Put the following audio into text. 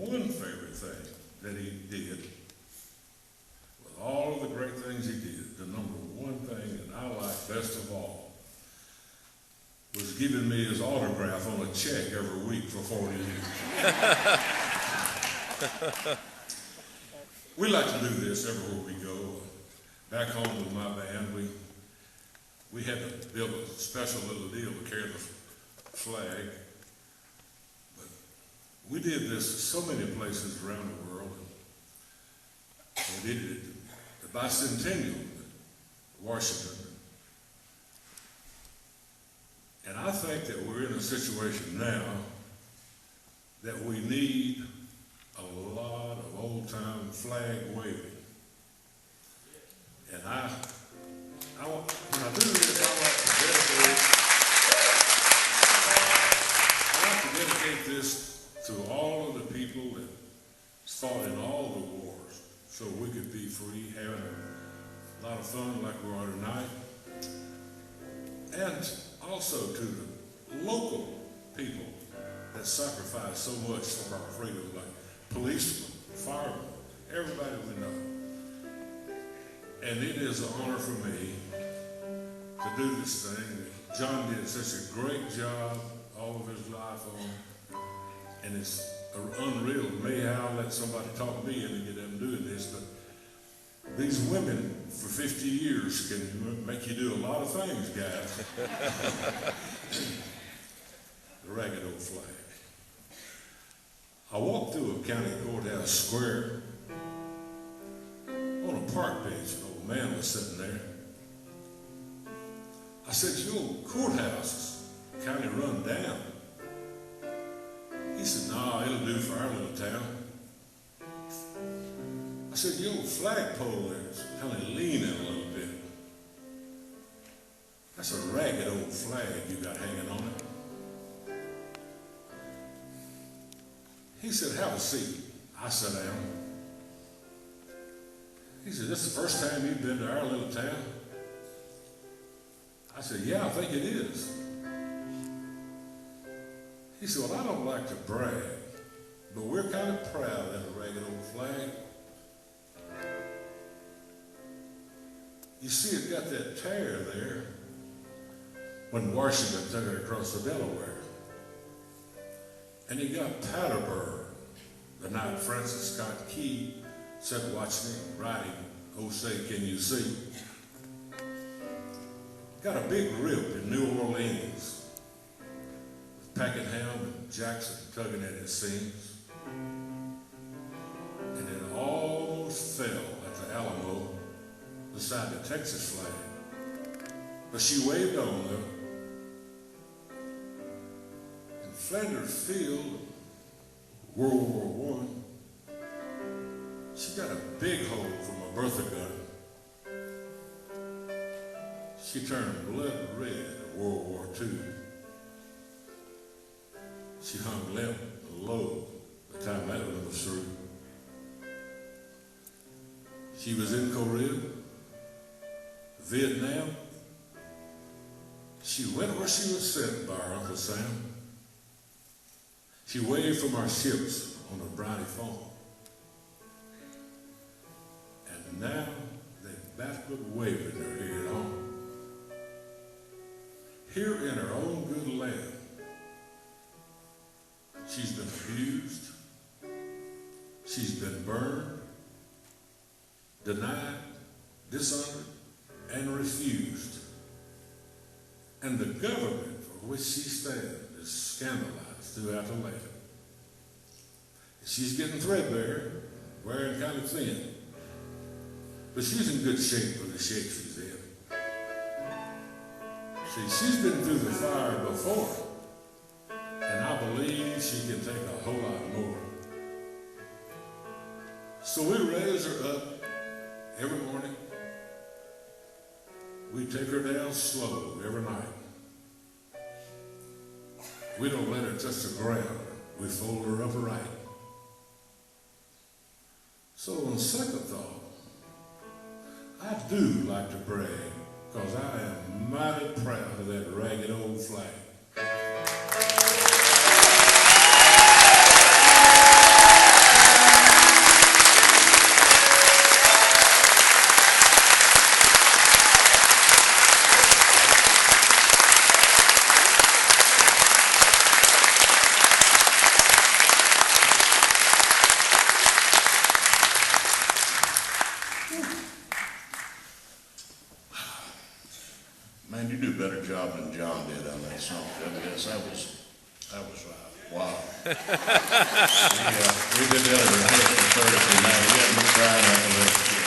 one favorite thing that he did, with all of the great things he did, the number one thing that I like best of all was giving me his autograph on a check every week for 40 years. We like to do this everywhere we go. Back home with my band, we had to build a special little deal to carry the flag. But we did this so many places around the world. We did it at the Bicentennial, Washington. And I think that we're in a situation now that we need a lot of old-time flag waving. And when I do this, I like to dedicate this to all of the people that fought in all the wars, so we could be free, having a lot of fun like we are tonight. And also to the local people that sacrifice so much for our freedom, like policemen, firemen, everybody we know. And it is an honor for me to do this thing. John did such a great job all of his life on, and it's unreal to me how I let somebody talk me into get them doing this. But these women for 50 years can make you do a lot of things, guys. The ragged old flag. I walked through a county courthouse square. On a park bench, an old man was sitting there. I said, "You old courthouse is kind of run down." He said, "No, it'll do for our little town." I said, "Your old flagpole there is kind of leaning a little bit. That's a ragged old flag you got hanging on it." He said, "Have a seat." I sat down. He said, "This is the first time you've been to our little town?" I said, "Yeah, I think it is." He said, "Well, I don't like to brag, but we're kind of proud of that ragged old flag. You see, it got that tear there when Washington took it across the Delaware. And he got powder burn the night Francis Scott Key sat watching him writing, 'Oh, say, can you see?' Got a big rip in New Orleans with Pakenham and Jackson tugging at his seams. And it almost fell at the Alamo beside the Texas flag. But she waved on them. In Flanders Field, World War I, she got a big hole from a Bertha gun. She turned blood red in World War II. She hung limp and low by the time that one was through. She was in Korea, Vietnam. She went where she was sent by her Uncle Sam. She waved from our ships on the briny foam. And now they've backward waving her here at home. Here in her own good land, she's been abused, she's been burned, denied, dishonored, and refused. And the government for which she stands is scandalized throughout the land. She's getting threadbare, wearing kind of thin, but she's in good shape for the shape she's in. See, she's been through the fire before, and I believe she can take a whole lot more. So we raise her up every morning. We take her down slow every night. We don't let her touch the ground. We fold her up right. So on second thought, I do like to brag, because I am mighty proud of that ragged old flag. do a better job than John did on that song. Yes, that was wow. We did the other rehearsal Thursday night. We had to try that.